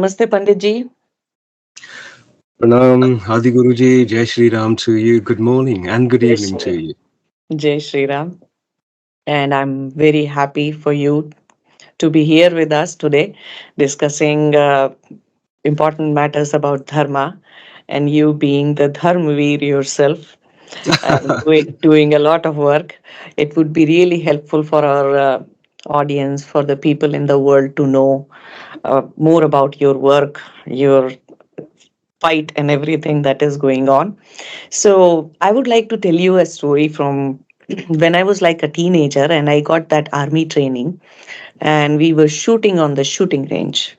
Namaste, Pandit ji. Pranam, Adiguru ji, Jai Shri Ram to you. Good morning and good Jai evening to Shri you. Jai Shri Ram. And I'm very happy for you to be here with us today discussing important matters about Dharma and you being the Dharmavir yourself and doing a lot of work. It would be really helpful for our audience, for the people in the world to know more about your work, your fight, and everything that is going on. So, I would like to tell you a story from when I was like a teenager and I got that army training and we were shooting on the shooting range.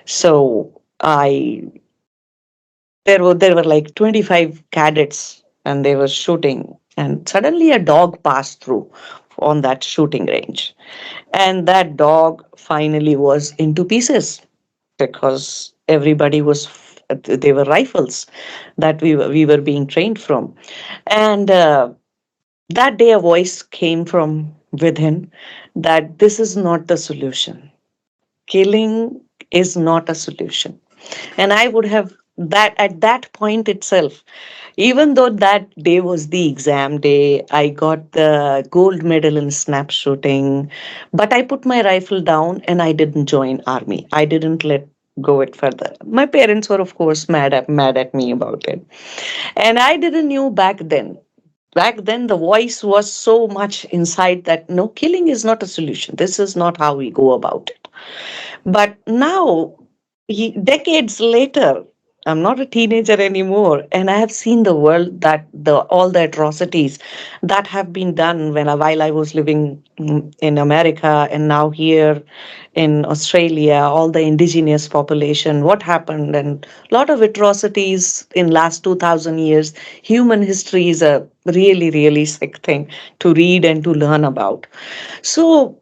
So, I there were like 25 cadets and they were shooting and suddenly a dog passed through on that shooting range and that dog finally was into pieces because everybody was they were rifles that we were being trained from and that day a voice came from within that this is not the solution. Killing is not a solution. And I would have that at that point itself, even though that day was the exam day, I got the gold medal in snap shooting, but I put my rifle down and I didn't join army. I didn't let go it further. My parents were of course mad at me about it. And I didn't knew back then. Back then the voice was so much inside that no, killing is not a solution. This is not how we go about it. But now, decades later, I'm not a teenager anymore, and I have seen the world that the all the atrocities that have been done while I was living in America and now here in Australia, all the indigenous population, what happened, and a lot of atrocities in last 2,000 years. Human history is a really, really sick thing to read and to learn about. So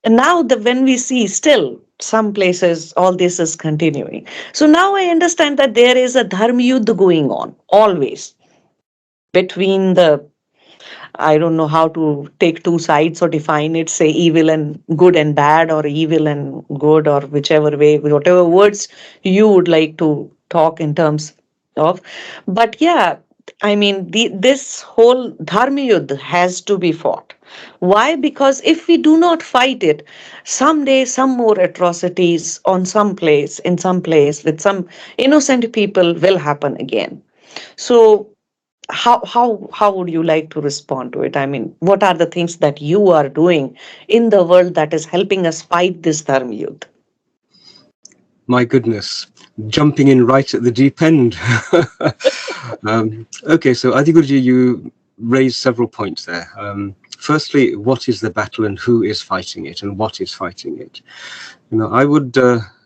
and now when we see still some places all this is continuing. So now I understand that there is a dharma yuddha going on always between the I don't know how to take two sides or define it, say evil and good and bad, or evil and good, or whichever way, whatever words you would like to talk in terms of. But yeah, I mean, this whole Dharma Yuddha has to be fought. Why? Because if we do not fight it, someday some more atrocities on some place, in some place, with some innocent people will happen again. So how would you like to respond to it? I mean, what are the things that you are doing in the world that is helping us fight this dharma youth? My goodness, jumping in right at the deep end. Okay, so Adiguru ji, you raised several points there. Firstly, what is the battle and who is fighting it and what is fighting it? I would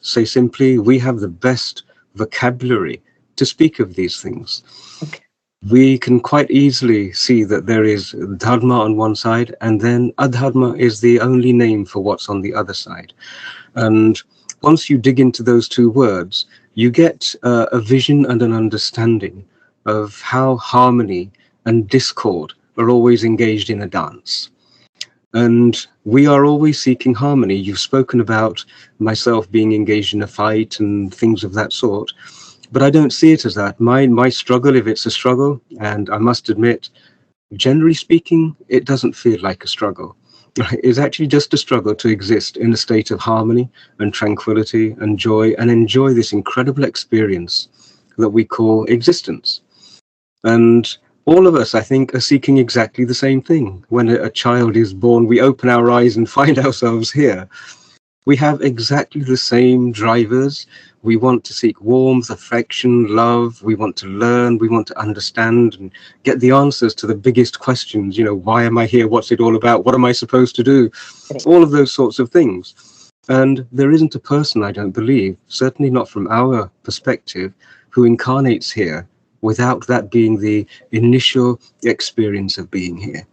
say simply, we have the best vocabulary to speak of these things. Okay. We can quite easily see that there is dharma on one side and then adharma is the only name for what's on the other side. And once you dig into those two words, you get a vision and an understanding of how harmony and discord are always engaged in a dance. And we are always seeking harmony. You've spoken about myself being engaged in a fight and things of that sort, but I don't see it as that. My struggle, if it's a struggle, and I must admit, generally speaking, it doesn't feel like a struggle. It's actually just a struggle to exist in a state of harmony and tranquility and joy and enjoy this incredible experience that we call existence. And all of us, I think, are seeking exactly the same thing. When a child is born, we open our eyes and find ourselves here. We have exactly the same drivers. We want to seek warmth, affection, love. We want to learn. We want to understand and get the answers to the biggest questions. Why am I here? What's it all about? What am I supposed to do? All of those sorts of things. And there isn't a person, I don't believe, certainly not from our perspective, who incarnates here without that being the initial experience of being here.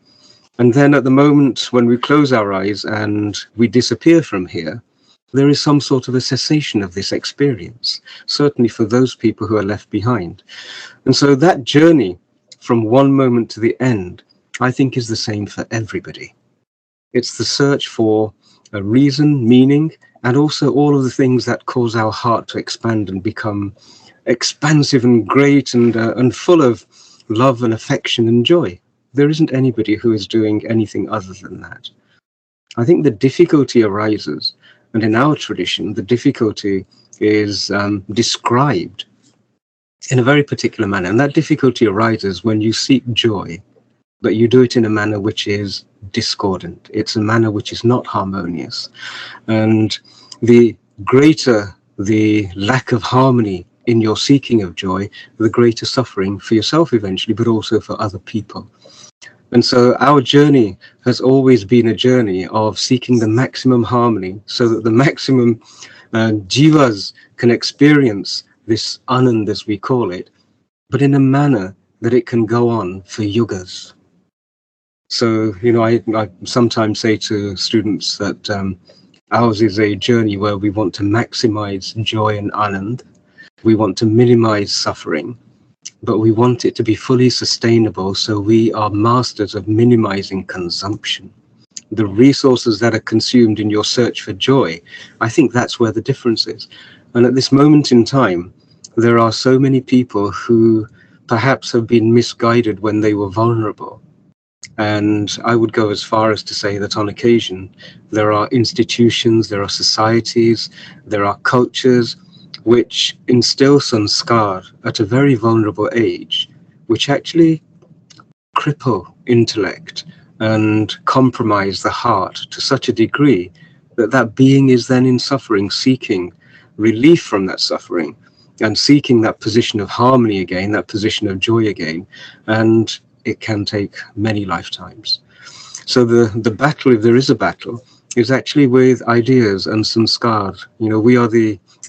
And then at the moment when we close our eyes and we disappear from here, there is some sort of a cessation of this experience, certainly for those people who are left behind. And so that journey from one moment to the end, I think, is the same for everybody. It's the search for a reason, meaning, and also all of the things that cause our heart to expand and become expansive and great and full of love and affection and joy. There isn't anybody who is doing anything other than that. I think the difficulty arises, and in our tradition, the difficulty is described in a very particular manner. And that difficulty arises when you seek joy, but you do it in a manner which is discordant. It's a manner which is not harmonious. And the greater the lack of harmony in your seeking of joy, the greater suffering for yourself eventually, but also for other people. And so our journey has always been a journey of seeking the maximum harmony so that the maximum jivas can experience this Anand, as we call it, but in a manner that it can go on for yugas. So, I sometimes say to students that ours is a journey where we want to maximize joy and Anand. We want to minimize suffering, but we want it to be fully sustainable, so we are masters of minimizing consumption. The resources that are consumed in your search for joy, I think that's where the difference is. And at this moment in time, there are so many people who perhaps have been misguided when they were vulnerable. And I would go as far as to say that on occasion, there are institutions, there are societies, there are cultures which instill sanskar at a very vulnerable age, which actually cripple intellect and compromise the heart to such a degree that that being is then in suffering, seeking relief from that suffering and seeking that position of harmony again, that position of joy again. And it can take many lifetimes. So the battle, if there is a battle, is actually with ideas and sanskar. We are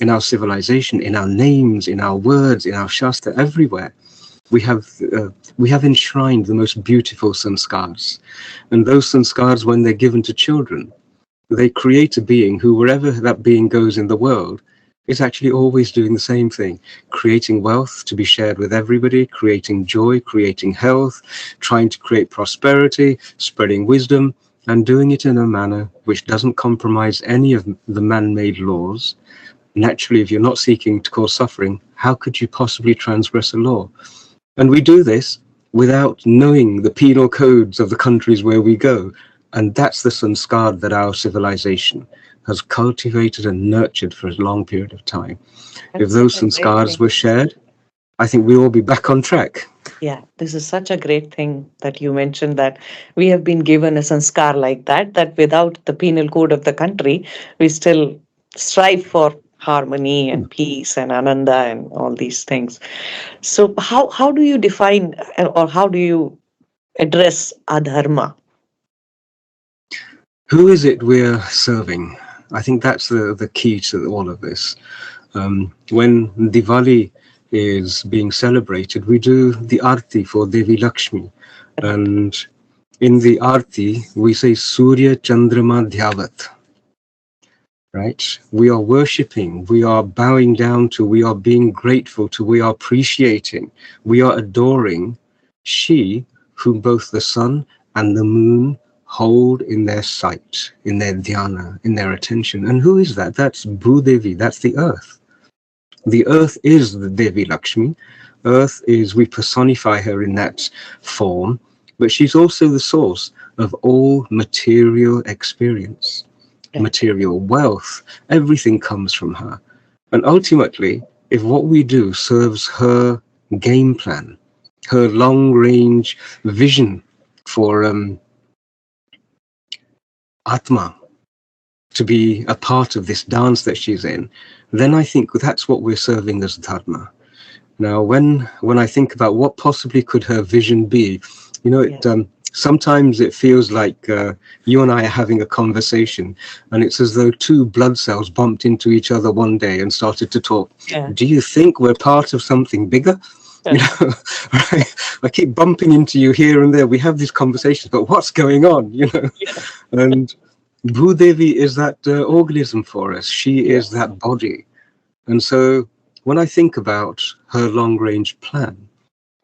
in our civilization, in our names, in our words, in our shastra, everywhere, we have enshrined the most beautiful sanskars. And those sanskars, when they're given to children, they create a being who, wherever that being goes in the world, is actually always doing the same thing, creating wealth to be shared with everybody, creating joy, creating health, trying to create prosperity, spreading wisdom, and doing it in a manner which doesn't compromise any of the man-made laws. Naturally, if you're not seeking to cause suffering, how could you possibly transgress a law? And we do this without knowing the penal codes of the countries where we go. And that's the sanskar that our civilization has cultivated and nurtured for a long period of time. If those sanskars were shared, I think we'll all be back on track. Yeah, this is such a great thing that you mentioned, that we have been given a sanskar like that without the penal code of the country, we still strive for harmony and peace and ananda and all these things. So how do you define or how do you address adharma? Who is it we're serving? I think that's the key to all of this. When Diwali is being celebrated, we do the Arti for Devi Lakshmi. And in the Arti, we say Surya Chandrama Dhyavat. Right? We are worshipping, we are bowing down to, we are being grateful to, we are appreciating, we are adoring she whom both the sun and the moon hold in their sight, in their dhyana, in their attention. And who is that? That's Bhudevi, that's the earth. The earth is the Devi Lakshmi. Earth is, we personify her in that form, but she's also the source of all material experience, material wealth. Everything comes from her. And ultimately, if what we do serves her game plan, her long-range vision for Atma to be a part of this dance that she's in, then I think that's what we're serving as Dharma. Now, when I think about what possibly could her vision be, sometimes it feels like you and I are having a conversation, and it's as though two blood cells bumped into each other one day and started to talk. Yeah. Do you think we're part of something bigger? Right? I keep bumping into you here and there. We have these conversations, but what's going on? And Bhudevi is that organism for us. She is that body. And so when I think about her long-range plan,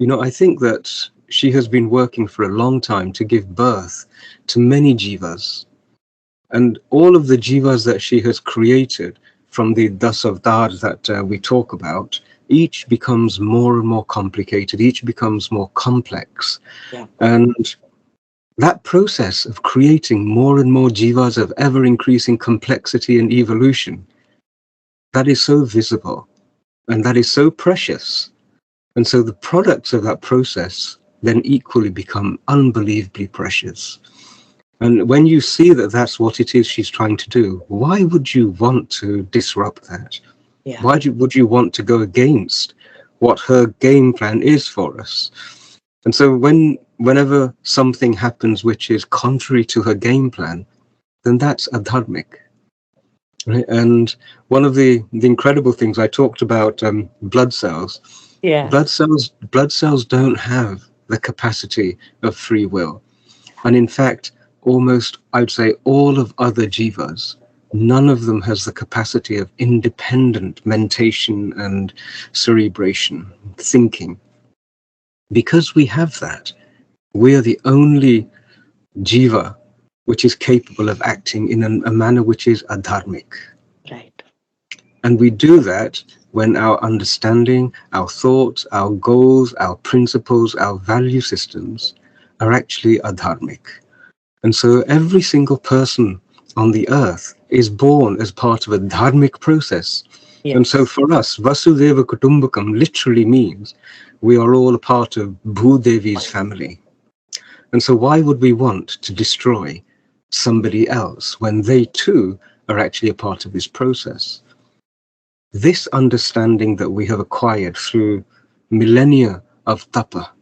I think that she has been working for a long time to give birth to many jivas. And all of the jivas that she has created from the das avtars that we talk about, each becomes more and more complicated, each becomes more complex. Yeah. And that process of creating more and more jivas of ever increasing complexity and evolution, that is so visible and that is so precious. And so the products of that process then equally become unbelievably precious. And when you see that that's what it is she's trying to do, why would you want to disrupt that? Yeah. Would you want to go against what her game plan is for us? And so whenever something happens which is contrary to her game plan, then that's adharmic. Right? And one of the incredible things I talked about, blood cells. Yeah. Blood cells don't have the capacity of free will. And in fact, almost, I'd say, all of other jivas, none of them has the capacity of independent mentation and cerebration, thinking. Because we have that, we are the only jiva which is capable of acting in a manner which is adharmic. Right. And we do that when our understanding, our thoughts, our goals, our principles, our value systems are actually adharmic. And so every single person on the earth is born as part of a dharmic process. And so Yes. for us, Vasudeva Kutumbakam literally means we are all a part of Bhudevi's family. And so why would we want to destroy somebody else when they too are actually a part of this process? This understanding that we have acquired through millennia of tapa,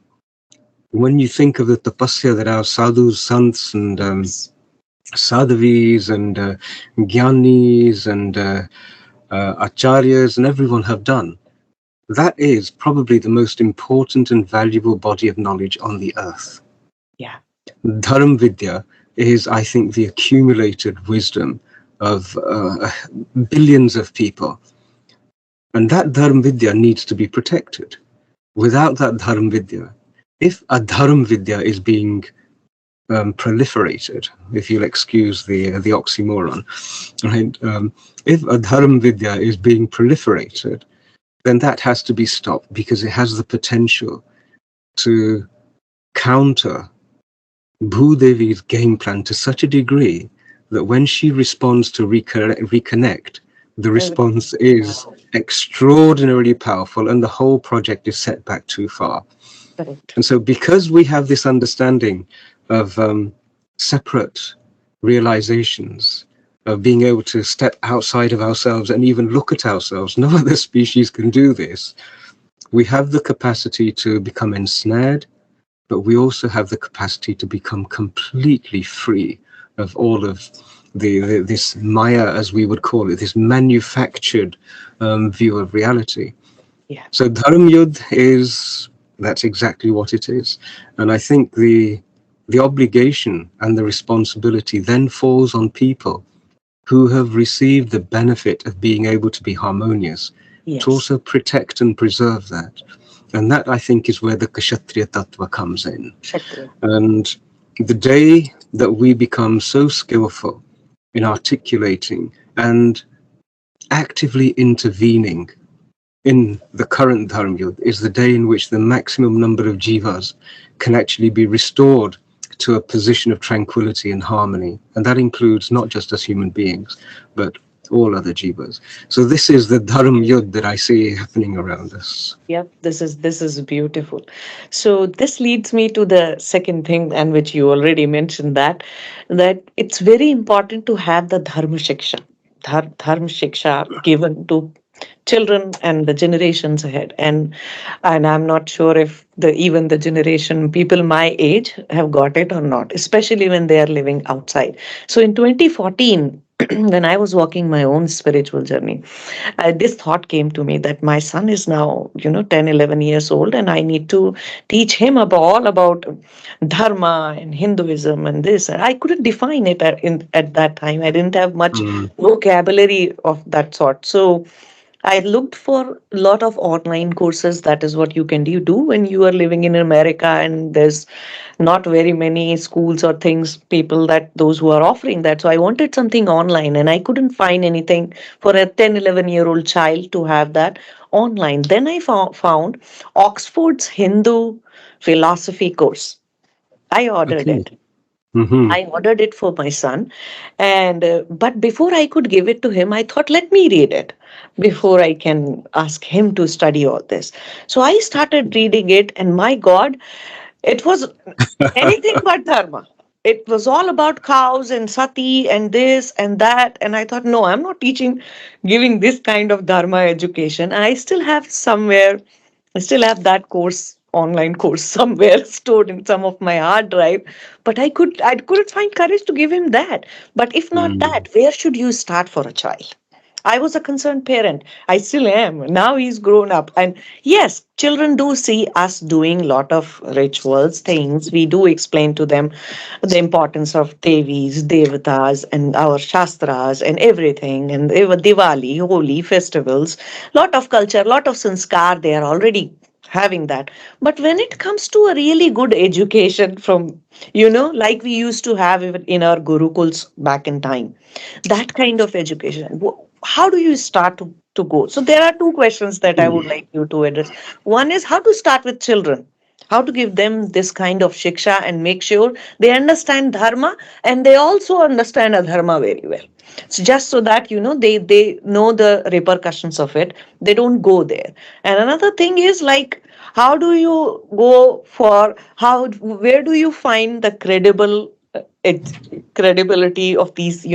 when you think of the tapasya that our sadhus, sants, and sadhavis, and gyanis, and acharyas, and everyone have done, that is probably the most important and valuable body of knowledge on the earth. Yeah. Dharam Vidya is, I think, the accumulated wisdom of billions of people. And that Dharam Vidya needs to be protected. Without that Dharam Vidya, if a Dharam Vidya is being proliferated, if you'll excuse the oxymoron, right? If a Dharam Vidya is being proliferated, then that has to be stopped because it has the potential to counter Bhudevi's game plan to such a degree that when she responds to reconnect, the response is extraordinarily powerful and the whole project is set back too far. Correct. And so because we have this understanding of separate realizations, of being able to step outside of ourselves and even look at ourselves, no other species can do this. We have the capacity to become ensnared, but we also have the capacity to become completely free of all of this maya, as we would call it, this manufactured view of reality. Yeah. So Dharam Yudh that's exactly what it is. And I think the obligation and the responsibility then falls on people who have received the benefit of being able to be harmonious, to Yes. also protect and preserve that. And that, I think, is where the Kshatriya Tattva comes in. Kshatriya. And the day that we become so skillful in articulating and actively intervening in the current Dharma Yuga is the day in which the maximum number of jivas can actually be restored to a position of tranquility and harmony. And that includes not just us human beings, but all other jivas. So this is the Dharma Yuga that I see happening around us. Yep, this is beautiful. So this leads me to the second thing, and which you already mentioned, that it's very important to have the dharma shiksha, dharma shiksha given to children and the generations ahead. And I'm not sure if the even the generation people my age have got it or not, especially when they are living outside. So in 2014, when I was walking my own spiritual journey, this thought came to me that my son is now 10, 11 years old, and I need to teach him about all about dharma and Hinduism and this. I couldn't define it at that time. I didn't have much Mm, vocabulary of that sort. So I looked for a lot of online courses. That is what you can do when you are living in America, and there's not very many schools or things, people that those who are offering that. So I wanted something online, and I couldn't find anything for a 10, 11-year-old child to have that online. Then I found Oxford's Hindu philosophy course. I ordered Okay. it. Mm-hmm. I ordered it for my son, and but before I could give it to him, I thought, let me read it before I can ask him to study all this. So I started reading it, and my God, it was anything but dharma. It was all about cows and sati and this and that. And I thought, no, I'm not teaching, giving this kind of dharma education. And I still have somewhere, I still have that course, online course somewhere stored in some of my hard drive. But I couldn't find courage to give him that. But if not Mm. that, where should you start for a child? I was a concerned parent. I still am. Now he's grown up. And yes, children do see us doing a lot of rituals, things. We do explain to them the importance of Devis, Devatas, and our Shastras and everything. And Diwali, holy festivals, lot of culture, lot of sanskar, they are already having that. But when it comes to a really good education from, like we used to have even in our gurukuls back in time, that kind of education, how do you start to go? So there are two questions that I would like you to address. One is how to start with children, how to give them this kind of shiksha and make sure they understand dharma and they also understand adharma very well. So just so that they know the repercussions of it, they don't go there. And another thing is like, how do you go for how where do you find the credibility of these?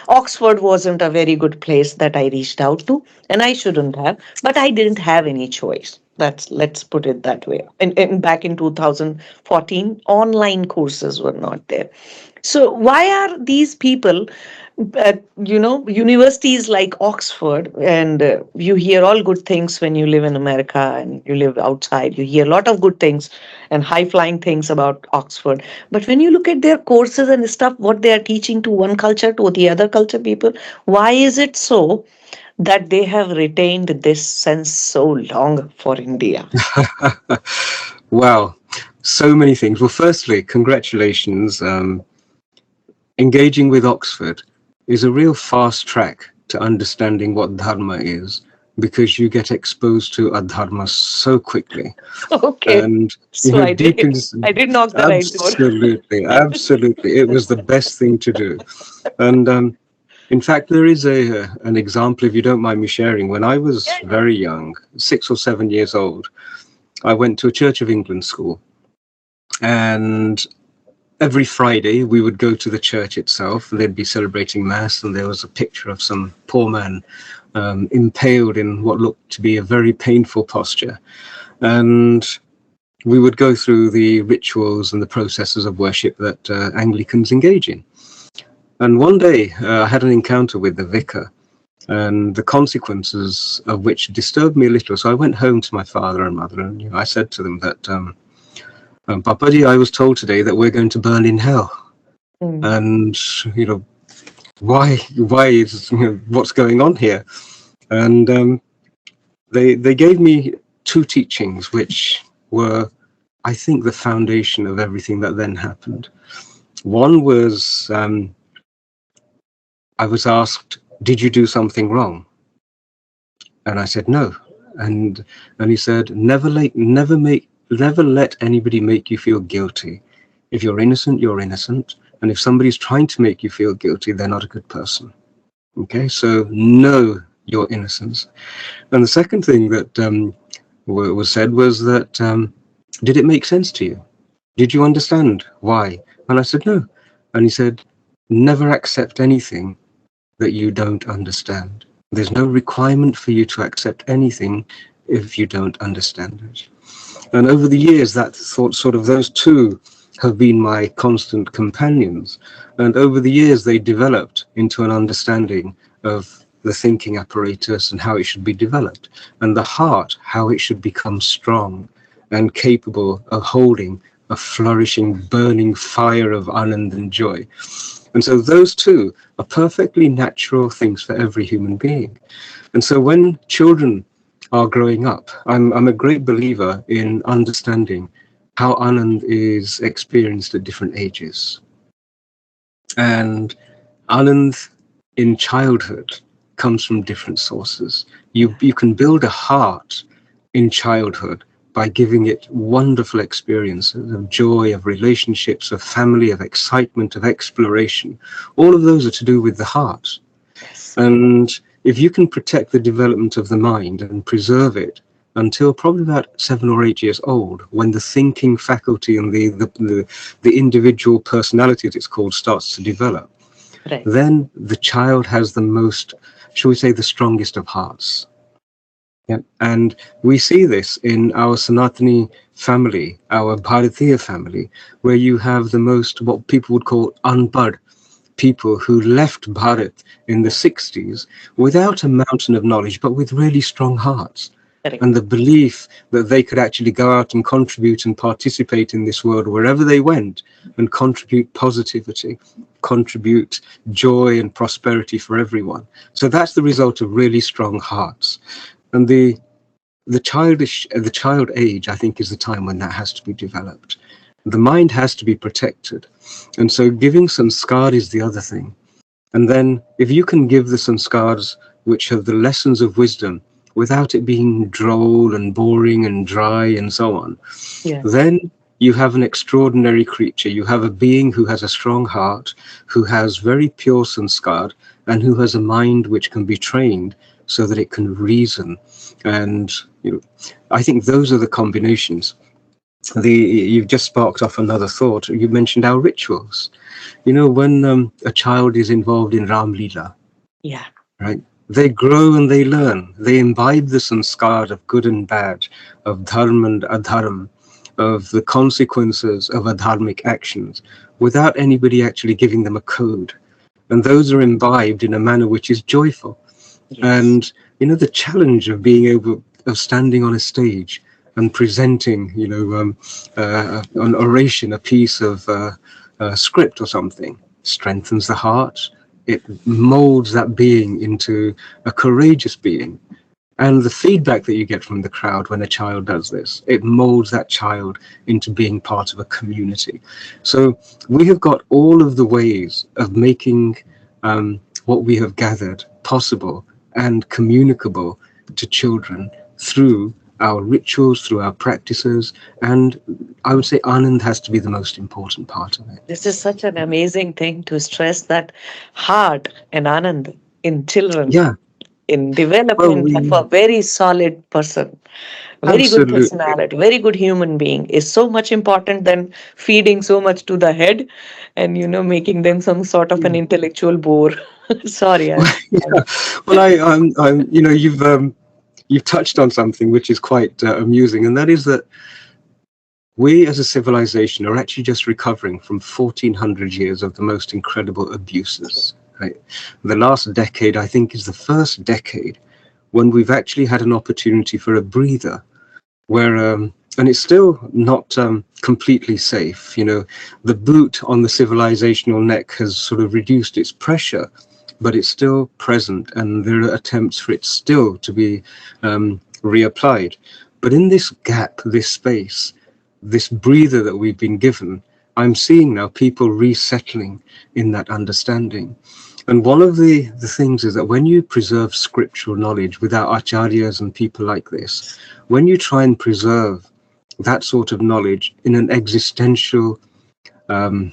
Oxford wasn't a very good place that I reached out to, and I shouldn't have, but I didn't have any choice. Let's put it that way. And back in 2014, online courses were not there. So why are these people at universities like Oxford, and you hear all good things when you live in America and you live outside, you hear a lot of good things and high flying things about Oxford, but when you look at their courses and stuff, what they are teaching to one culture to the other culture people, why is it so that they have retained this sense so long for India? Wow, so many things. Well, firstly, congratulations. Engaging with Oxford is a real fast track to understanding what Dharma is, because you get exposed to Adharma so quickly. Okay, And, so deep in, I did knock the right door. absolutely, absolutely, it was the best thing to do. And in fact, there is an example, if you don't mind me sharing. When I was Yeah. very young, 6 or 7 years old, I went to a Church of England school, and every Friday we would go to the church itself. They'd be celebrating mass, and there was a picture of some poor man impaled in what looked to be a very painful posture. And we would go through the rituals and the processes of worship that Anglicans engage in. And one day I had an encounter with the vicar, and the consequences of which disturbed me a little. So I went home to my father and mother, and I said to them that, Papaji, I was told today that we're going to burn in hell. Mm. And, why is, what's going on here? And they gave me two teachings, which were, I think, the foundation of everything that then happened. One was, I was asked, did you do something wrong? And I said, no. And he said, never let anybody make you feel guilty. If you're innocent, you're innocent. And if somebody's trying to make you feel guilty, they're not a good person. Okay, so know your innocence. And the second thing that was said was that, did it make sense to you? Did you understand why? And I said, no. And he said, never accept anything that you don't understand. There's no requirement for you to accept anything if you don't understand it. And over the years, that thought, sort of those two have been my constant companions. And over the years, they developed into an understanding of the thinking apparatus and how it should be developed, and the heart, how it should become strong and capable of holding a flourishing, burning fire of Anand and joy. And so those two are perfectly natural things for every human being. And so when children are growing up, I'm a great believer in understanding how Anand is experienced at different ages. And Anand in childhood comes from different sources. You can build a heart in childhood by giving it wonderful experiences of joy, of relationships, of family, of excitement, of exploration. All of those are to do with the heart. Yes. And if you can protect the development of the mind and preserve it until probably about 7 or 8 years old, when the thinking faculty and the individual personality, as it's called, starts to develop, Right. then the child has the most, shall we say, the strongest of hearts. Yeah. And we see this in our Sanatani family, our Bharatiya family, where you have the most, what people would call unpad people who left Bharat in the 60s without a mountain of knowledge, but with really strong hearts. Correct. And the belief that they could actually go out and contribute and participate in this world wherever they went and contribute positivity, contribute joy and prosperity for everyone. So that's the result of really strong hearts. And the child age, I think, is the time when that has to be developed. The mind has to be protected. And so giving sanskar is the other thing. And then if you can give the sanskars, which have the lessons of wisdom, without it being droll and boring and dry and so on, Yeah. then you have an extraordinary creature. You have a being who has a strong heart, who has very pure sanskar, and who has a mind which can be trained so that it can reason. And I think those are the combinations. You've just sparked off another thought. You mentioned our rituals. When a child is involved in Ram Leela, Yeah. right? They grow and they learn. They imbibe the sanskar of good and bad, of dharma and adharma, of the consequences of adharmic actions, without anybody actually giving them a code. And those are imbibed in a manner which is joyful. Yes. And the challenge of standing on a stage and presenting, an oration, a piece of script or something, strengthens the heart. It molds that being into a courageous being. And the feedback that you get from the crowd when a child does this, it molds that child into being part of a community. So we have got all of the ways of making what we have gathered possible and communicable to children through our rituals, through our practices. And I would say Anand has to be the most important part of it. This is such an amazing thing to stress, that heart and Anand in children, Yeah. in Well, development of a very solid person, very good absolutely. personality, very good human being, is so much important than feeding so much to the head and making them some sort of an intellectual bore. Sorry, Yeah. Well, you've touched on something which is quite amusing, and that is that we as a civilization are actually just recovering from 1400 years of the most incredible abuses. Right? The last decade, I think, is the first decade when we've actually had an opportunity for a breather, where and it's still not completely safe. The boot on the civilizational neck has sort of reduced its pressure, but it's still present, and there are attempts for it still to be reapplied. But in this gap, this space, this breather that we've been given, I'm seeing now people resettling in that understanding. And one of the things is that when you preserve scriptural knowledge with our acharyas and people like this, when you try and preserve that sort of knowledge in an existential, an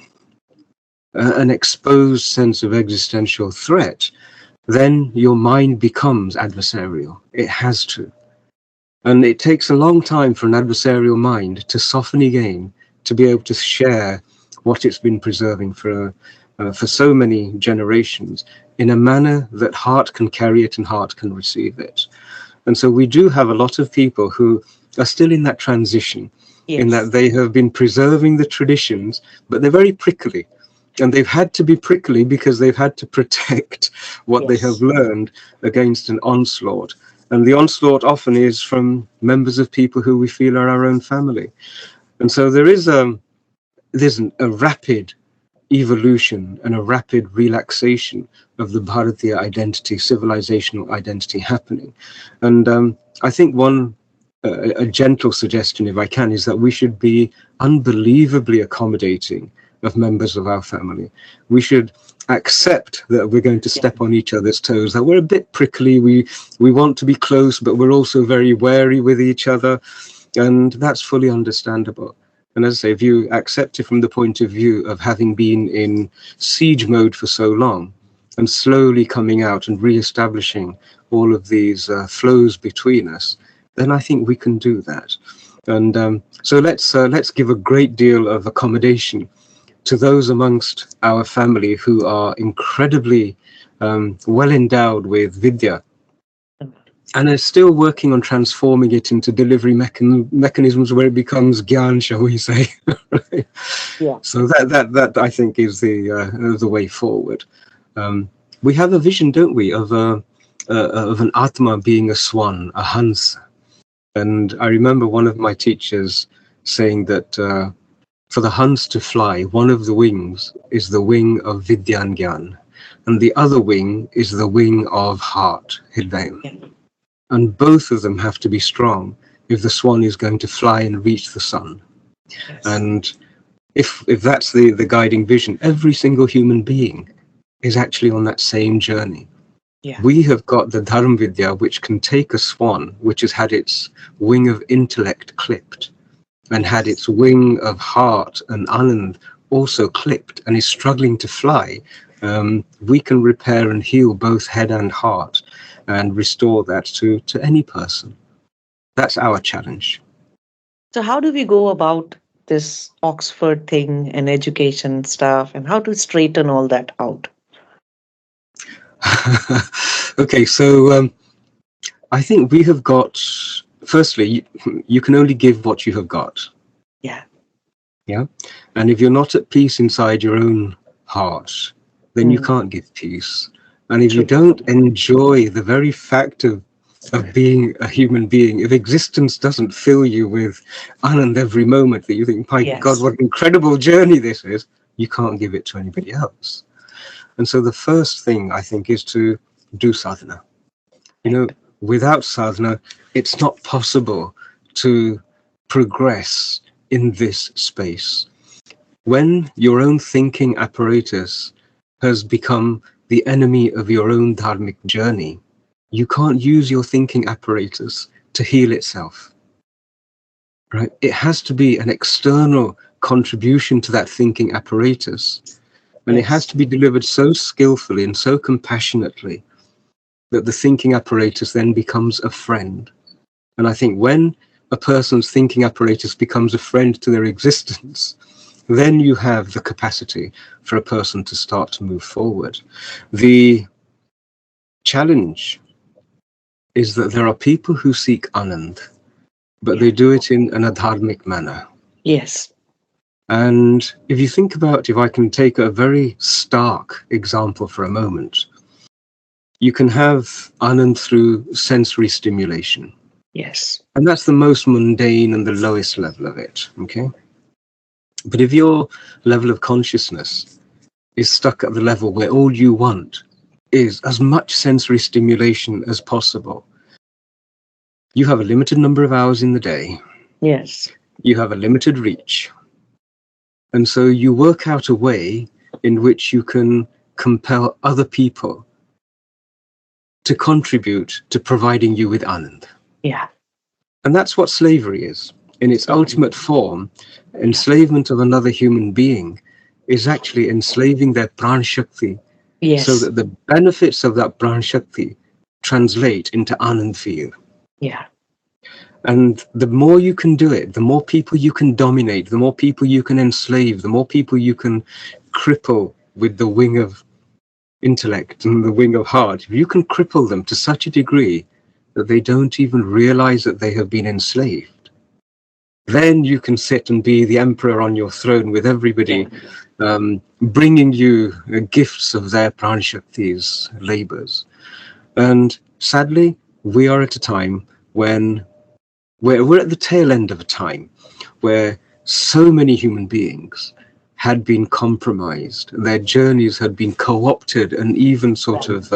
exposed sense of existential threat, then your mind becomes adversarial. It has to. And it takes a long time for an adversarial mind to soften again, to be able to share what it's been preserving for so many generations in a manner that heart can carry it and heart can receive it. And so we do have a lot of people who are still in that transition, in that yes, they have been preserving the traditions, but they're very prickly. And they've had to be prickly because they've had to protect what they have yes, learned against an onslaught. And the onslaught often is from members of people who we feel are our own family. And so there is there's a rapid evolution and a rapid relaxation of the Bharatiya identity, civilizational identity happening. And I think a gentle suggestion, if I can, is that we should be unbelievably accommodating of members of our family. We should accept that we're going to step on each other's toes, that we're a bit prickly, we want to be close, but we're also very wary with each other, and that's fully understandable. And as I say, if you accept it from the point of view of having been in siege mode for so long and slowly coming out and re-establishing all of these flows between us, then I think we can do that. And so let's give a great deal of accommodation to those amongst our family who are incredibly well endowed with vidya, and are still working on transforming it into delivery mechanisms where it becomes gyan, shall we say? Right? Yeah. So that I think is the way forward. We have a vision, don't we, of an atma being a swan, a hans. And I remember one of my teachers saying that for the hans to fly, one of the wings is the wing of vidyan gyan, and the other wing is the wing of heart, hridayam. Yeah. And both of them have to be strong if the swan is going to fly and reach the sun. Yes. And if that's the guiding vision, every single human being is actually on that same journey. Yeah. We have got the Dharma Vidya, which can take a swan, which has had its wing of intellect clipped, and had its wing of heart and Anand also clipped, and is struggling to fly. We can repair and heal both head and heart, and restore that to any person. That's our challenge. So how do we go about this Oxford thing and education stuff, and how to straighten all that out? Okay, so I think we have got, firstly, you can only give what you have got. Yeah. Yeah. And if you're not at peace inside your own heart, then you can't give peace. And if you don't enjoy the very fact of being a human being, if existence doesn't fill you with Anand every moment, that you think, my God, what an incredible journey this is, you can't give it to anybody else. And so the first thing, I think, is to do sadhana. You know, without sadhana, it's not possible to progress in this space. When your own thinking apparatus has become the enemy of your own dharmic journey, you can't use your thinking apparatus to heal itself. Right? It has to be an external contribution to that thinking apparatus. And it has to be delivered so skillfully and so compassionately that the thinking apparatus then becomes a friend. And I think when a person's thinking apparatus becomes a friend to their existence, then you have the capacity for a person to start to move forward. The challenge is that there are people who seek Anand, but they do it in an adharmic manner. Yes. And if you think about, if I can take a very stark example for a moment, you can have Anand through sensory stimulation. Yes. And that's the most mundane and the lowest level of it, okay? But if your level of consciousness is stuck at the level where all you want is as much sensory stimulation as possible, you have a limited number of hours in the day. Yes. You have a limited reach. And so you work out a way in which you can compel other people to contribute to providing you with Anand. Yeah. And that's what slavery is. In its ultimate form, enslavement of another human being is actually enslaving their pran shakti, so that the benefits of that pran shakti translate into Anand for you. Yeah. And the more you can do it, the more people you can dominate, the more people you can enslave, the more people you can cripple with the wing of intellect and the wing of heart. If you can cripple them to such a degree that they don't even realize that they have been enslaved, then you can sit and be the emperor on your throne with everybody bringing you gifts of their pranshakti's labors. And sadly, we are at a time when we're at the tail end of a time where so many human beings had been compromised. Their journeys had been co-opted and even sort of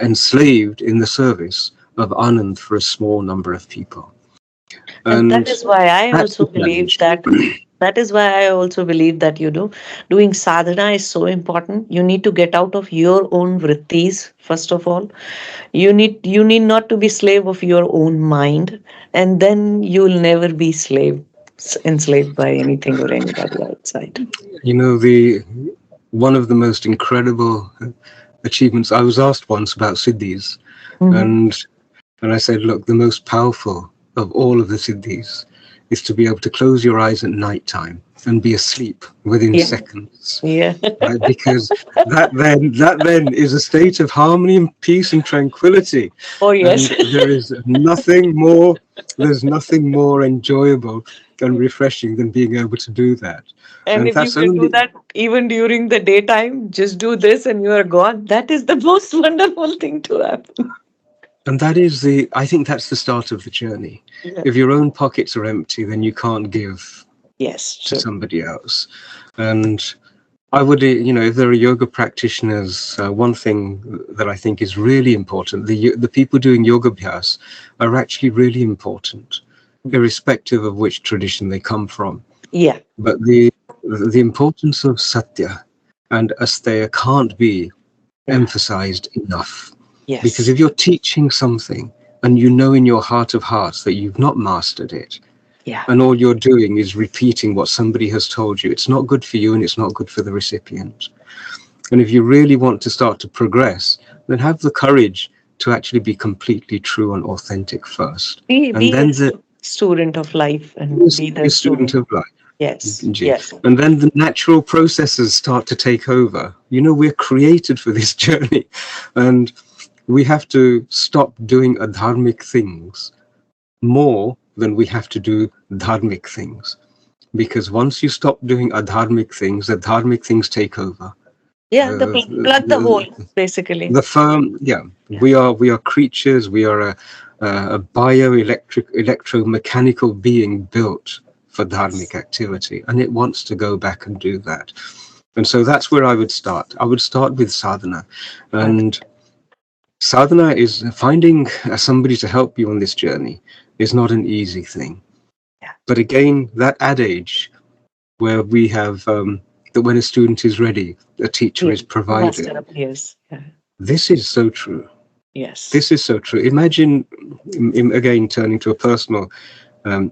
enslaved in the service of Anand for a small number of people. And that And is why I that's also the believe challenge. that doing sadhana is so important. You need to get out of your own vrittis, first of all. You need not to be slave of your own mind, and then you'll never be enslaved by anything or anybody outside. You know, one of the most incredible achievements. I was asked once about siddhis, Hmm. and I said, look, the most powerful of all of the siddhis is to be able to close your eyes at night time and be asleep within Yeah, seconds. yeah. Right? Because that then is a state of harmony and peace and tranquility, Oh yes. and there's nothing more enjoyable and refreshing than being able to do that. And And if you that's can do only that even during the daytime, just do this and you are gone. That is the most wonderful thing to happen. and I think that's the start of the journey. Yeah. If your own pockets are empty, then you can't give Yes, to true. somebody else. And I would, if there are yoga practitioners, one thing that I think is really important, the people doing yoga abhyas are actually really important, irrespective of which tradition they come from. Yeah, But the importance of satya and asteya can't be yeah, emphasized enough. Because yes, if you're teaching something and you know in your heart of hearts that you've not mastered it, yeah, and all you're doing is repeating what somebody has told you, it's not good for you and it's not good for the recipient. And if you really want to start to progress, then have the courage to actually be completely true and authentic first. And be a then student of life and be be the a student student. of life. Yes, yes. And then the natural processes start to take over. You know, we're created for this journey, and we have to stop doing adharmic things more than we have to do dharmic things. Because once you stop doing adharmic things, the dharmic things take over. Yeah, plug the hole, The, basically. the firm, yeah, Yeah. we are creatures. We are a electromechanical being built for dharmic activity, and it wants to go back and do that. And so that's where I would start. I would start with sadhana, Okay. and sadhana is finding somebody to help you on this journey is not an easy thing. Yeah. But again, that adage where we have that when a student is ready, a teacher Yeah. is Master provided. appears. Yeah. This is so true. Yes. This is so true. Imagine, again, turning to a personal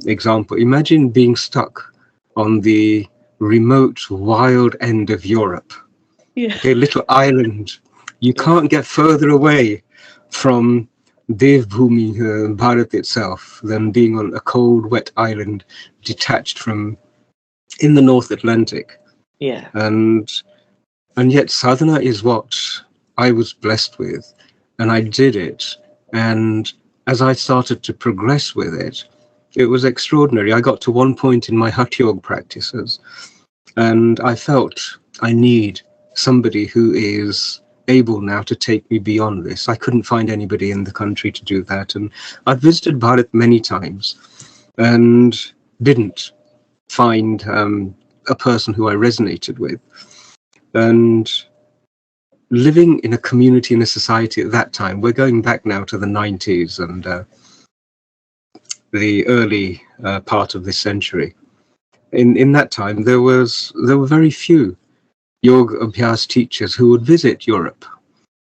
example, imagine being stuck on the remote, wild end of Europe, Yeah. okay, little island. You Yeah. can't get further away from Devbhumi, Bharat itself, than being on a cold, wet island detached from in the North Atlantic. Yeah. And yet sadhana is what I was blessed with, and I did it. And as I started to progress with it, it was extraordinary. I got to one point in my Hatha Yoga practices, and I felt I need somebody who is able now to take me beyond this. I couldn't find anybody in the country to do that, and I'd visited Bharat many times and didn't find a person who I resonated with. And living in a community, in a society at that time, we're going back now to the 90s and the early part of this century. In that time, there were very few yoga abhyas teachers who would visit Europe.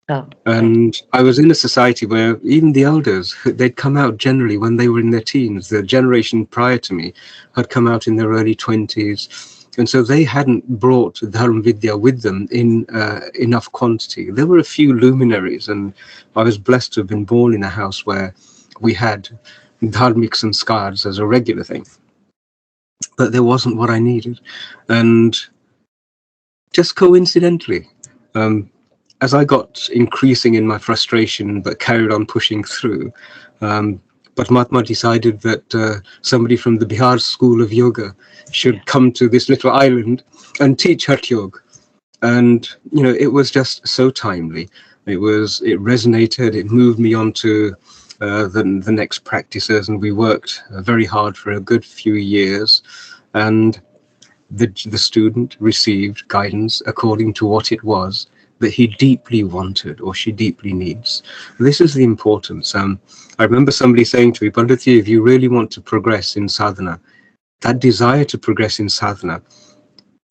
Oh, And I was in a society where even the elders, they'd come out generally when they were in their teens. The generation prior to me had come out in their early 20s. And so they hadn't brought Dharma Vidya with them in enough quantity. There were a few luminaries, and I was blessed to have been born in a house where we had dharmic sanskars as a regular thing. But there wasn't what I needed. And just coincidentally, as I got increasing in my frustration but carried on pushing through, but Mahatma decided that somebody from the Bihar School of Yoga should come to this little island and teach Hatha Yoga. And, it was just so timely. It resonated, it moved me on to the next practices, and we worked very hard for a good few years. And the student received guidance according to what it was that he deeply wanted or she deeply needs. This is the importance. I remember somebody saying to me, Panditji, if you really want to progress in sadhana, that desire to progress in sadhana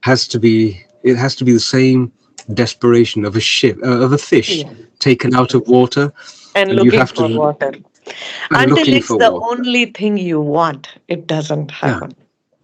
has to be the same desperation of a fish Yeah. taken out of water, And and you looking have for to water. and Until looking it's for the water. only thing you want, it doesn't Yeah. happen.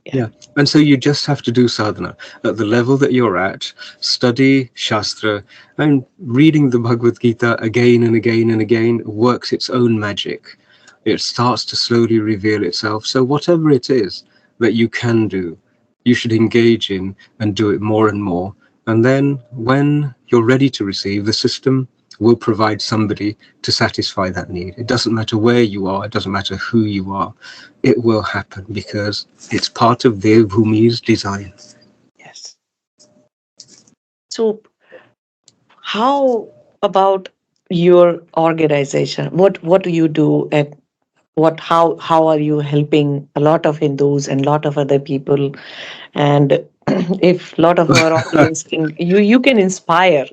Yeah. Yeah. And so you just have to do sadhana at the level that you're at, study Shastra, and reading the Bhagavad Gita again and again and again works its own magic. It starts to slowly reveal itself. So whatever it is that you can do, you should engage in and do it more and more. And then when you're ready to receive, the system will provide somebody to satisfy that need. It doesn't matter where you are, it doesn't matter who you are, it will happen because it's part of Devbhumi's design. Yes. So, how about your organization? What do you do at what how are you helping a lot of Hindus and a lot of other people? And if a lot of our audience can you can inspire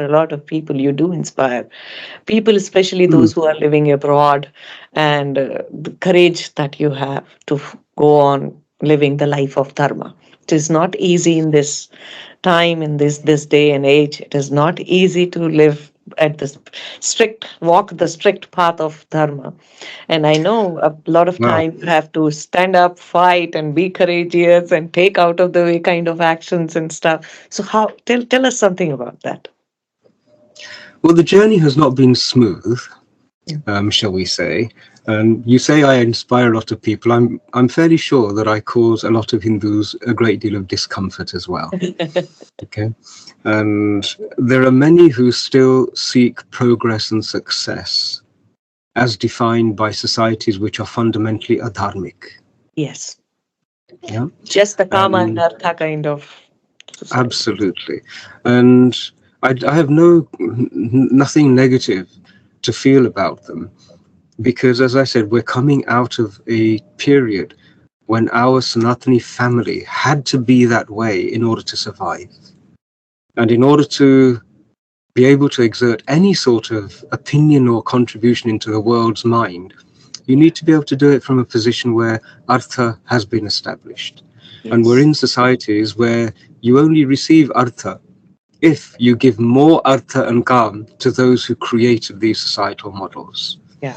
a lot of people. You do inspire people, especially those Mm. who are living abroad, and the courage that you have to go on living the life of dharma. It is not easy in this time, in this day and age. It is not easy to live at the walk the strict path of dharma. And I know a lot of Wow. time you have to stand up, fight, and be courageous and take out of the way kind of actions and stuff. So how tell us something about that. Well, the journey has not been smooth, Yeah. shall we say. And you say I inspire a lot of people. I'm fairly sure that I cause a lot of Hindus a great deal of discomfort as well. Okay. And there are many who still seek progress and success as defined by societies which are fundamentally adharmic. Yes. Yeah. Just the kama and And artha kind of society. absolutely. And I have nothing negative to feel about them because, as I said, we're coming out of a period when our Sanatani family had to be that way in order to survive. And in order to be able to exert any sort of opinion or contribution into the world's mind, you need to be able to do it from a position where artha has been established. And we're Yes. in societies where you only receive artha if you give more artha and kam to those who created these societal models. Yeah.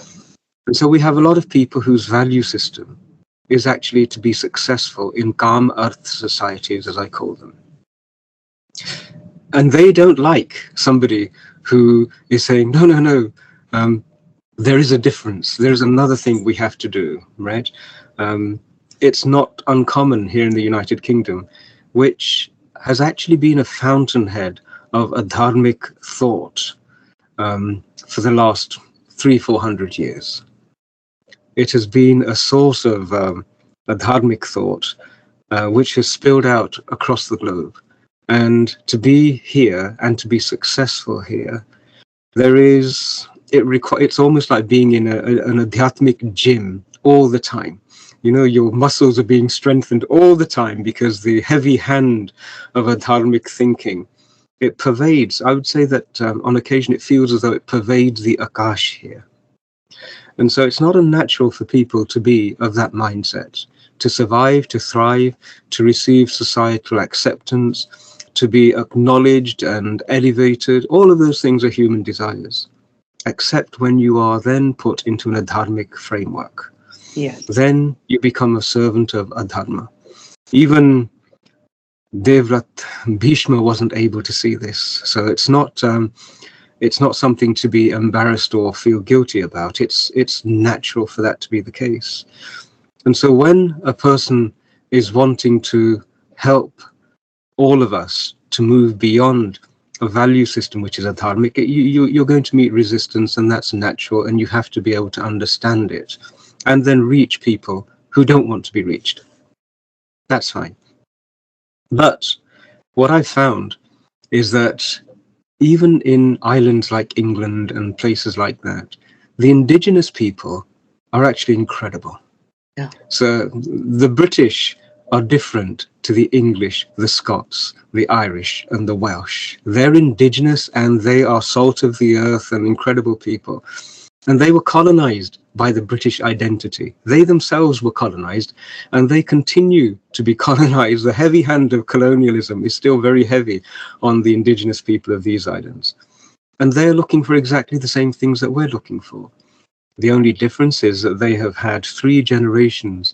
And so we have a lot of people whose value system is actually to be successful in kam arth societies, as I call them. And they don't like somebody who is saying, no, no, no, there is a difference. There is another thing we have to do, right? It's not uncommon here in the United Kingdom, which has actually been a fountainhead of a dharmic thought for the last 300-400 years. It has been a source of a dharmic thought which has spilled out across the globe. And to be here and to be successful here, it's almost like being in an adhyatmic gym all the time. You know, your muscles are being strengthened all the time because the heavy hand of a dharmic thinking, it pervades. I would say that on occasion it feels as though it pervades the akash here. And so it's not unnatural for people to be of that mindset, to survive, to thrive, to receive societal acceptance, to be acknowledged and elevated. All of those things are human desires, except when you are then put into an adharmic framework. Yes. Then you become a servant of adharma. Even Devrat Bhishma wasn't able to see this. So it's not something to be embarrassed or feel guilty about. It's natural for that to be the case. And so when a person is wanting to help all of us to move beyond a value system which is adharmic, you're going to meet resistance, and that's natural, and you have to be able to understand it and then reach people who don't want to be reached. That's fine. But what I've found is that even in islands like England and places like that, the indigenous people are actually incredible. Yeah. So the British are different to the English, the Scots, the Irish, and the Welsh. They're indigenous and they are salt of the earth and incredible people. And they were colonized by the British identity. They themselves were colonized and they continue to be colonized. The heavy hand of colonialism is still very heavy on the indigenous people of these islands. And they're looking for exactly the same things that we're looking for. The only difference is that they have had 3 generations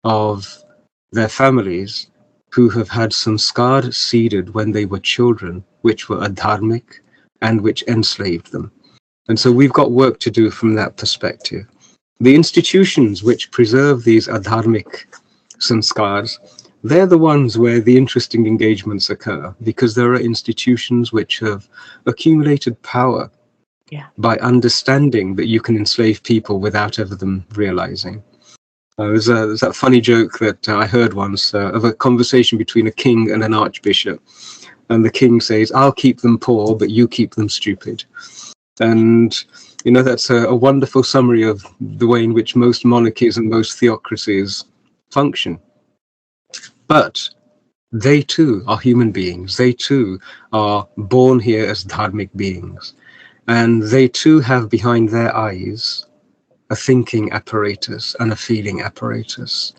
of their families who have had sanskar seeded when they were children, which were adharmic and which enslaved them. And so we've got work to do from that perspective. The institutions which preserve these adharmic sanskars, they're the ones where the interesting engagements occur, because there are institutions which have accumulated power by understanding that you can enslave people without ever them realizing. There's that funny joke that I heard once of a conversation between a king and an archbishop. And the king says, "I'll keep them poor, but you keep them stupid." And, you know, that's a wonderful summary of the way in which most monarchies and most theocracies function. But they too are human beings. They too are born here as dharmic beings. And they too have behind their eyes a thinking apparatus and a feeling apparatus.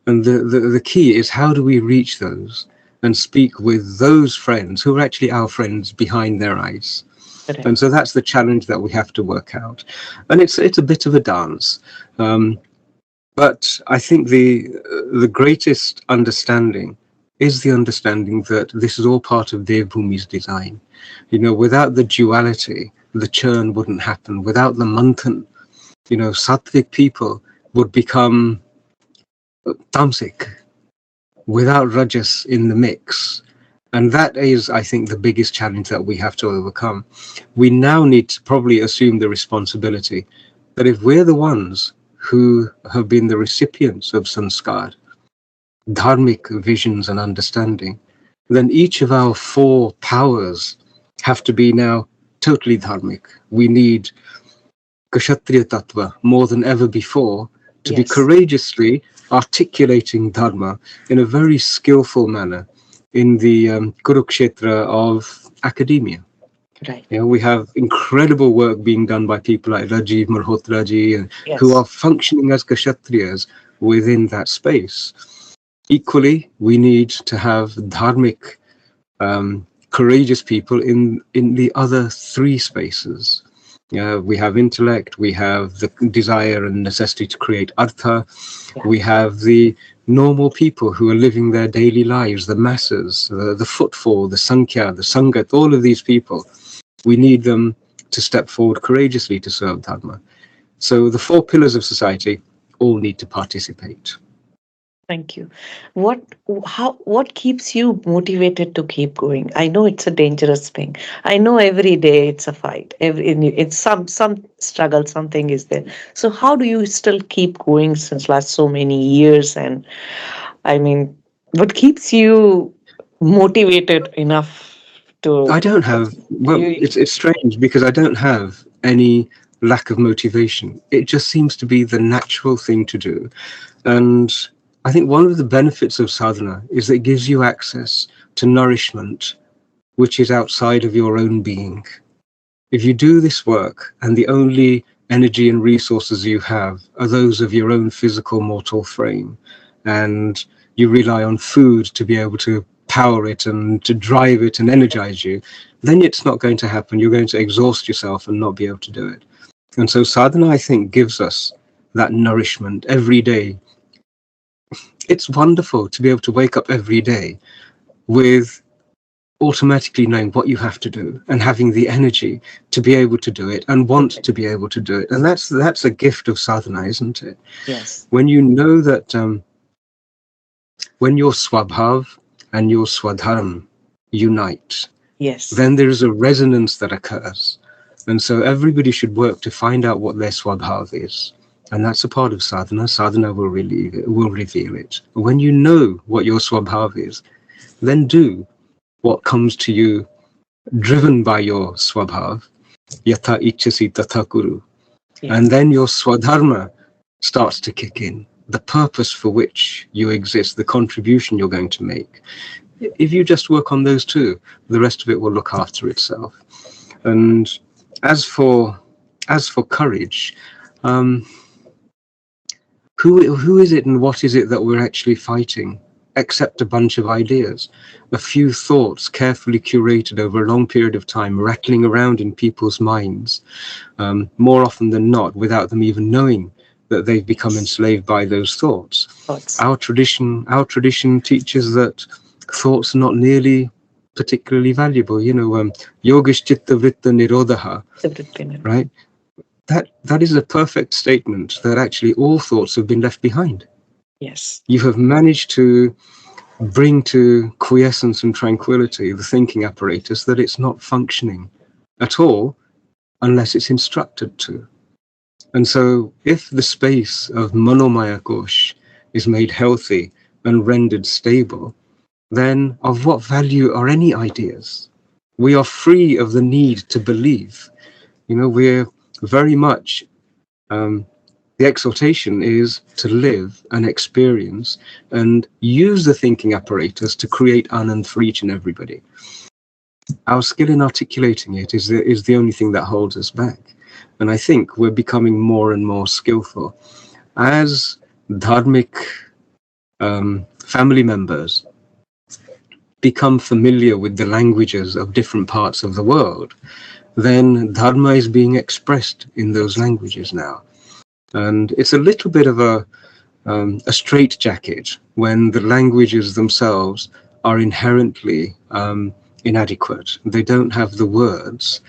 And the key is, how do we reach those and speak with those friends who are actually our friends behind their eyes? Correct. And so that's the challenge that we have to work out. And it's a bit of a dance. But I think the greatest understanding is the understanding that this is all part of Devbhumi's design. You know, without the duality, the churn wouldn't happen. Without the manthan, you know, sattvic people would become tamasic without rajas in the mix. And that is, I think, the biggest challenge that we have to overcome. We now need to probably assume the responsibility that if we're the ones who have been the recipients of sanskar, dharmic visions and understanding, then each of our 4 powers have to be now totally dharmic. We need kshatriya tattva more than ever before to be courageously articulating dharma in a very skillful manner in the Kurukshetra of academia. Right. You know, we have incredible work being done by people like Rajiv Malhotraji, who are functioning as kshatriyas within that space. Equally, we need to have dharmic, courageous people in the other 3 spaces. We have intellect, we have the desire and necessity to create artha, we have the normal people who are living their daily lives, the masses, the footfall, the sankhya, the sangat, all of these people. We need them to step forward courageously to serve dharma. So the 4 pillars of society all need to participate. Thank you. What keeps you motivated to keep going? I know it's a dangerous thing. I know every day it's a fight. It's some struggle, something is there. So how do you still keep going since last so many years? And I mean, what keeps you motivated enough to? I don't have, well, it's strange because I don't have any lack of motivation. It just seems to be the natural thing to do. And I think one of the benefits of sadhana is that it gives you access to nourishment which is outside of your own being. If you do this work and the only energy and resources you have are those of your own physical mortal frame, and you rely on food to be able to power it and to drive it and energize you, then it's not going to happen. You're going to exhaust yourself and not be able to do it. And so sadhana, I think, gives us that nourishment every day. It's wonderful to be able to wake up every day with automatically knowing what you have to do and having the energy to be able to do it and want to be able to do it. And that's a gift of sadhana, isn't it? Yes. When you know that when your swabhav and your swadharma unite, then there is a resonance that occurs. And so everybody should work to find out what their swabhav is. And that's a part of sadhana. Sadhana will reveal it. When you know what your swabhav is, then do what comes to you driven by your swabhav, yatha ichchasi tatha kuru. And then your swadharma starts to kick in. the purpose for which you exist, the contribution you're going to make. If you just work on those two, the rest of it will look after itself. And as for courage, who is it and what is it that we're actually fighting? Except a bunch of ideas, a few thoughts carefully curated over a long period of time, rattling around in people's minds, more often than not, without them even knowing that they've become enslaved by those thoughts. Our tradition teaches that thoughts are not nearly particularly valuable. Yogish chitta vritta nirodha, right? That is a perfect statement that actually all thoughts have been left behind. Yes. You have managed to bring to quiescence and tranquility the thinking apparatus that it's not functioning at all unless it's instructed to. And so if the space of Manomaya Kosh is made healthy and rendered stable, then of what value are any ideas? We are free of the need to believe. We're very much the exhortation is to live and experience and use the thinking apparatus to create Anand for each and everybody. Our skill in articulating it is the only thing that holds us back. And I think we're becoming more and more skillful. As dharmic family members become familiar with the languages of different parts of the world, then Dharma is being expressed in those languages now. And it's a little bit of a straitjacket when the languages themselves are inherently inadequate. They don't have the words.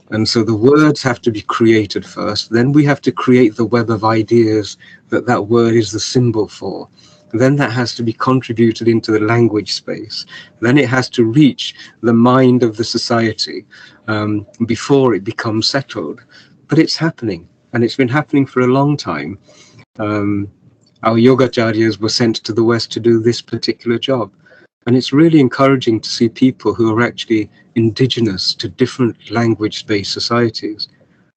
And so the words have to be created first. Then we have to create the web of ideas that word is the symbol for. Then that has to be contributed into the language space. Then it has to reach the mind of the society before it becomes settled. But it's happening. And it's been happening for a long time. Our yogacharyas were sent to the West to do this particular job. And it's really encouraging to see people who are actually indigenous to different language-based societies,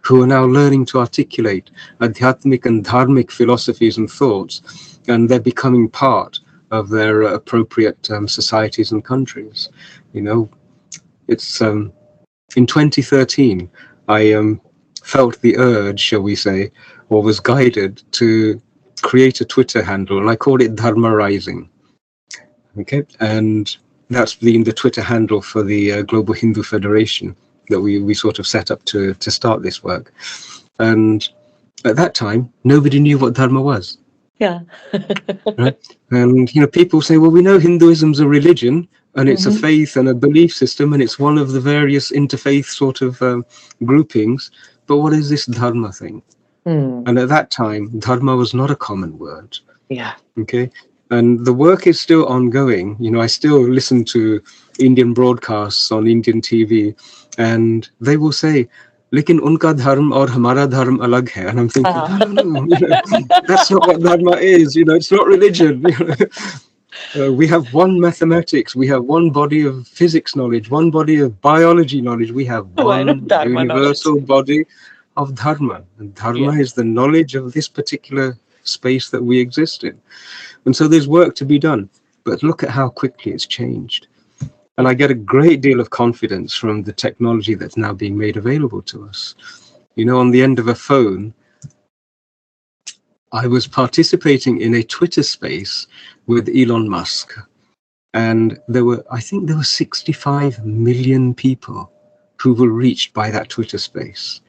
who are now learning to articulate adhyatmic and dharmic philosophies and thoughts, and they're becoming part of their appropriate societies and countries. It's in 2013, I felt the urge, shall we say, or was guided to create a Twitter handle, and I called it Dharma Rising. Okay, and that's the Twitter handle for the Global Hindu Federation that we sort of set up to start this work. And at that time, nobody knew what Dharma was. Yeah. Right? And people say, well, we know Hinduism's a religion, and it's a faith and a belief system, and it's one of the various interfaith sort of groupings. But what is this Dharma thing? And at that time, Dharma was not a common word. Yeah. Okay. And the work is still ongoing. I still listen to Indian broadcasts on Indian TV, and they will say, "Lekin unka dharm aur hamara dharm alag hai." And I'm thinking, no, that's not what Dharma is. It's not religion. We have one mathematics, we have one body of physics knowledge, one body of biology knowledge. We have one universal body of Dharma. And Dharma is the knowledge of this particular space that we exist in. And so there's work to be done. But look at how quickly it's changed. And I get a great deal of confidence from the technology that's now being made available to us. On the end of a phone, I was participating in a Twitter space with Elon Musk. And I think there were 65 million people who were reached by that Twitter space.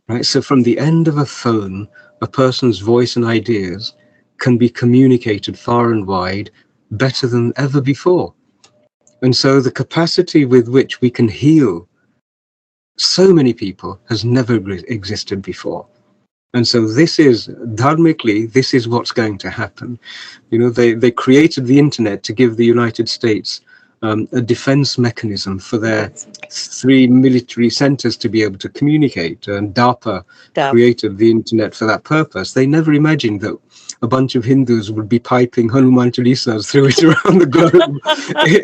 Right? So from the end of a phone, a person's voice and ideas can be communicated far and wide better than ever before. And so the capacity with which we can heal so many people has never existed before. And so this is, dharmically, this is what's going to happen. They created the internet to give the United States a defense mechanism for their 3 military centers to be able to communicate. And DARPA created the internet for that purpose. They never imagined that a bunch of Hindus would be piping Hanuman Chalisas through it around the globe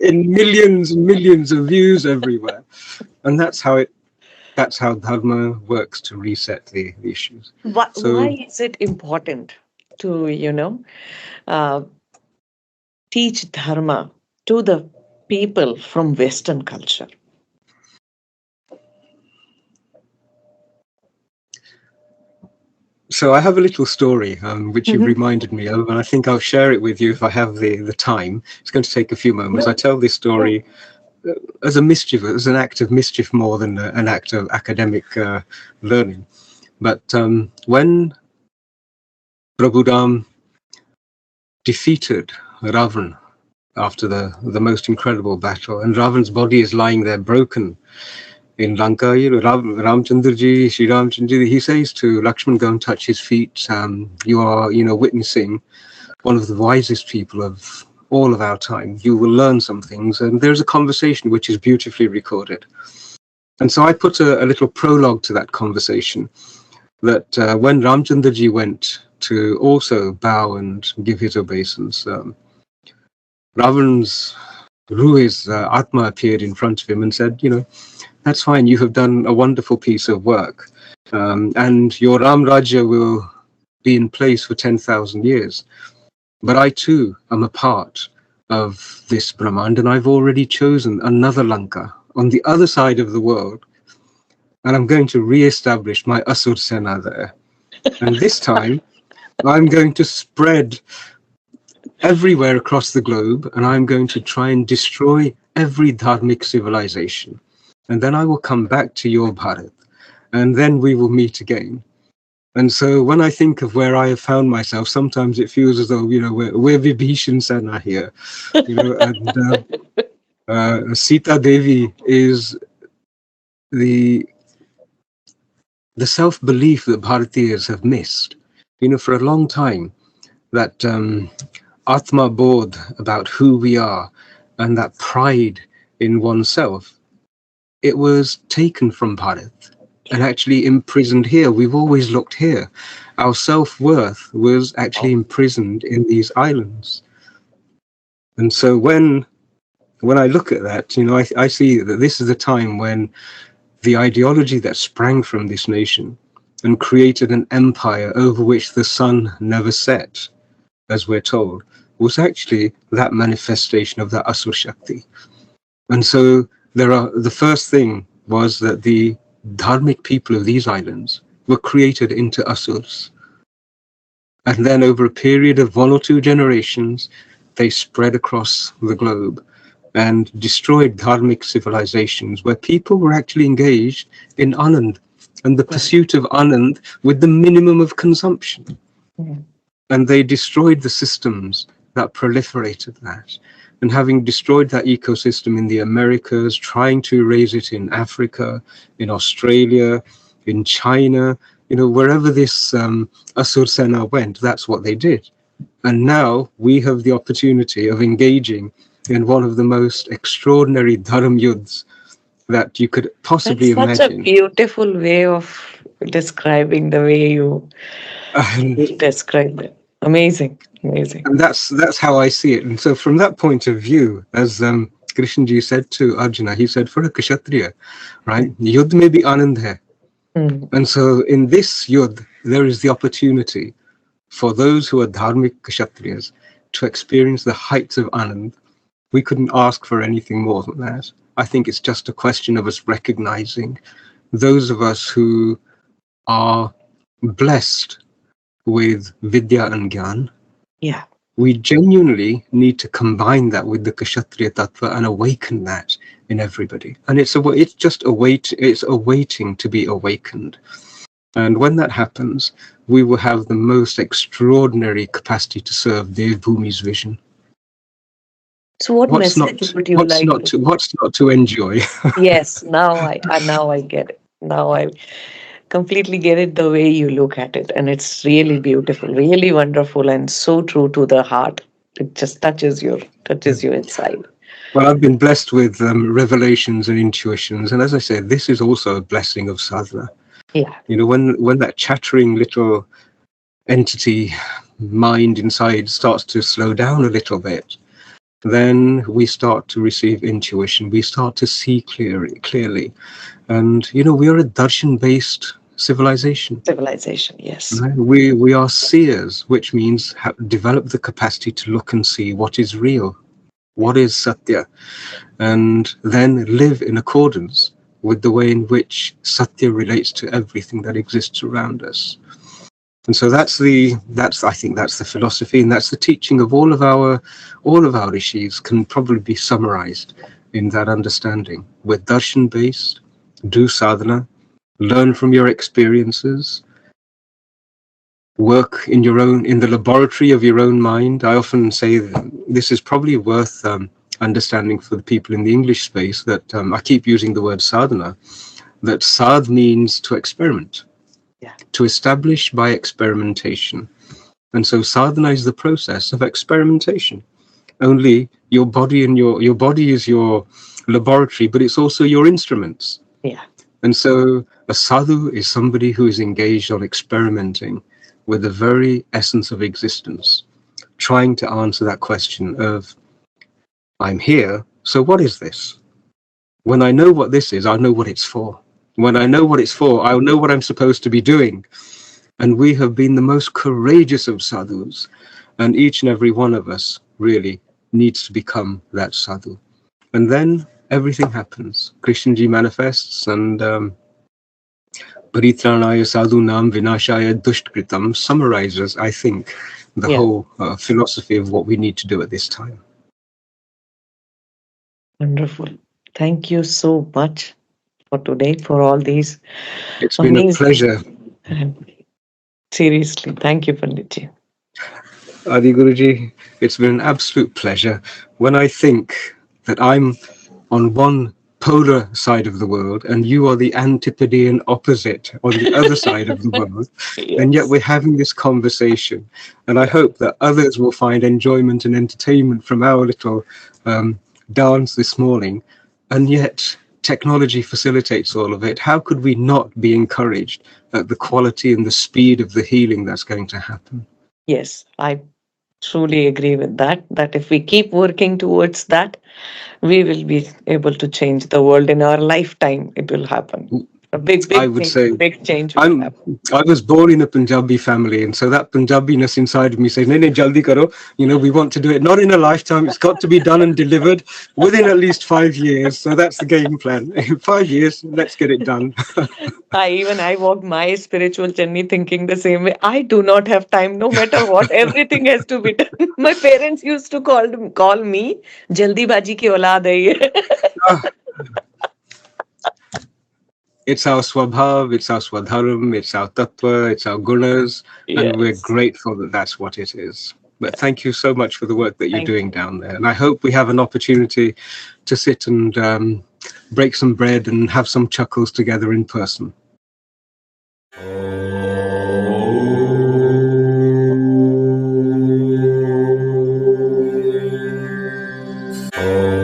in millions and millions of views everywhere. And that's how Dharma works to reset the issues. Why is it important to, uh, teach Dharma to the people from Western culture? So I have a little story which you've Mhm. reminded me of, and I think I'll share it with you if I have the time. It's going to take a few moments. I tell this story as a mischief, as an act of mischief more than an act of academic learning. But when Prabhu Ram defeated Ravan after the most incredible battle, and Ravan's body is lying there broken in Lanka, Ramchandraji, Sri Ramchandraji, he says to Lakshman, go and touch his feet. You are, witnessing one of the wisest people of all of our time. You will learn some things. And there's a conversation which is beautifully recorded. And so I put a little prologue to that conversation, that when Ramchandraji went to also bow and give his obeisance, Ravan's Ruhi's Atma appeared in front of him and said, that's fine, you have done a wonderful piece of work. And your Ram Rajya will be in place for 10,000 years. But I too am a part of this Brahmand, and I've already chosen another Lanka on the other side of the world, and I'm going to re-establish my Asur Sena there. And this time, I'm going to spread everywhere across the globe, and I'm going to try and destroy every dharmic civilization. And then I will come back to your Bharat, and then we will meet again. And so when I think of where I have found myself, sometimes it feels as though, we're Vibhishan Sena here, and Sita Devi is the self-belief that Bharatiyas have missed. For a long time, that Atma Bodh about who we are and that pride in oneself, it was taken from Bharat and actually imprisoned here. We've always looked here. Our self-worth was actually imprisoned in these islands. And so when I look at that, I see that this is a time when the ideology that sprang from this nation and created an empire over which the sun never set, as we're told, was actually that manifestation of that Asur Shakti. And so the first thing was that the dharmic people of these islands were created into Asurs. And then over a period of 1 or 2 generations, they spread across the globe and destroyed dharmic civilizations where people were actually engaged in Anand and the pursuit of Anand with the minimum of consumption. Mm. And they destroyed the systems that proliferated that. And having destroyed that ecosystem in the Americas, trying to erase it in Africa, in Australia, in China, wherever this Asur Sena went, that's what they did. And now we have the opportunity of engaging in one of the most extraordinary dharm yuddhas that you could possibly That's such a imagine. beautiful way of describing the way you And describe it. Amazing, amazing. And that's how I see it. And so from that point of view, as Krishnaji said to Arjuna, he said, for a Kshatriya, right, Yudh mein bhi Anand hai. Mm. And so in this Yudh, there is the opportunity for those who are dharmic Kshatriyas to experience the heights of Anand. We couldn't ask for anything more than that. I think it's just a question of us recognizing those of us who are blessed with Vidya and Gyan. Yeah. We genuinely need to combine that with the Kshatriya Tattva and awaken that in everybody. And it's awaiting to be awakened. And when that happens, we will have the most extraordinary capacity to serve Dev Bhumi's vision. So, what message would you like? What's not to enjoy? Yes, now I get it. Now I completely get it the way you look at it, and it's really beautiful, really wonderful, and so true to the heart. It just touches you inside. Well, I've been blessed with revelations and intuitions, and as I said, this is also a blessing of sadhana. Yeah. When that chattering little entity mind inside starts to slow down a little bit, then we start to receive intuition. We start to see clearly. And, we are a darshan-based civilization. Civilization, yes. Right? We are seers, which means develop the capacity to look and see what is real, what is satya, and then live in accordance with the way in which satya relates to everything that exists around us. And so that's I think that's the philosophy, and that's the teaching of all of our rishis can probably be summarized in that understanding. We're darshan based, do sadhana, learn from your experiences, work in the laboratory of your own mind. I often say that this is probably worth understanding for the people in the English space, that I keep using the word sadhana, that sadh means to experiment, to establish by experimentation. And so sadhana is the process of experimentation. Only your body and your body is your laboratory, but it's also your instruments. Yeah. And so a sadhu is somebody who is engaged on experimenting with the very essence of existence, trying to answer that question of, I'm here, so what is this? When I know what this is, I know what it's for. When I know what it's for, I'll know what I'm supposed to be doing. And we have been the most courageous of sadhus, and each and every one of us really needs to become that sadhu. And then everything happens. Krishnji manifests, and Paritranaya sadhunam vinashaya dushtkritam summarizes, I think, the whole philosophy of what we need to do at this time. Wonderful. Thank you so much for today, for all these. It's been a pleasure. Seriously, thank you, Panditji. Adiguruji, it's been an absolute pleasure. When I think that I'm on one polar side of the world and you are the antipodean opposite on the other side of the world, and yet we're having this conversation, and I hope that others will find enjoyment and entertainment from our little dance this morning, and yet technology facilitates all of it. How could we not be encouraged at the quality and the speed of the healing that's going to happen? Yes, I truly agree with that, that if we keep working towards that, we will be able to change the world in our lifetime. It will happen. A big I would say big change will happen. I was born in a Punjabi family, and so that Punjabiness inside of me says, "Nahi, jaldi karo." We want to do it not in a lifetime. It's got to be done and delivered within at least 5 years. So that's the game plan. In 5 years, let's get it done. I walked my spiritual journey thinking the same way. I do not have time, no matter what. Everything has to be done. My parents used to call me "Jaldi baji ki aulad hai ye." It's our swabhav, it's our swadharam, it's our tattva, it's our gunas, and we're grateful that that's what it is. But thank you so much for the work that you're doing down there. And I hope we have an opportunity to sit and break some bread and have some chuckles together in person. Oh.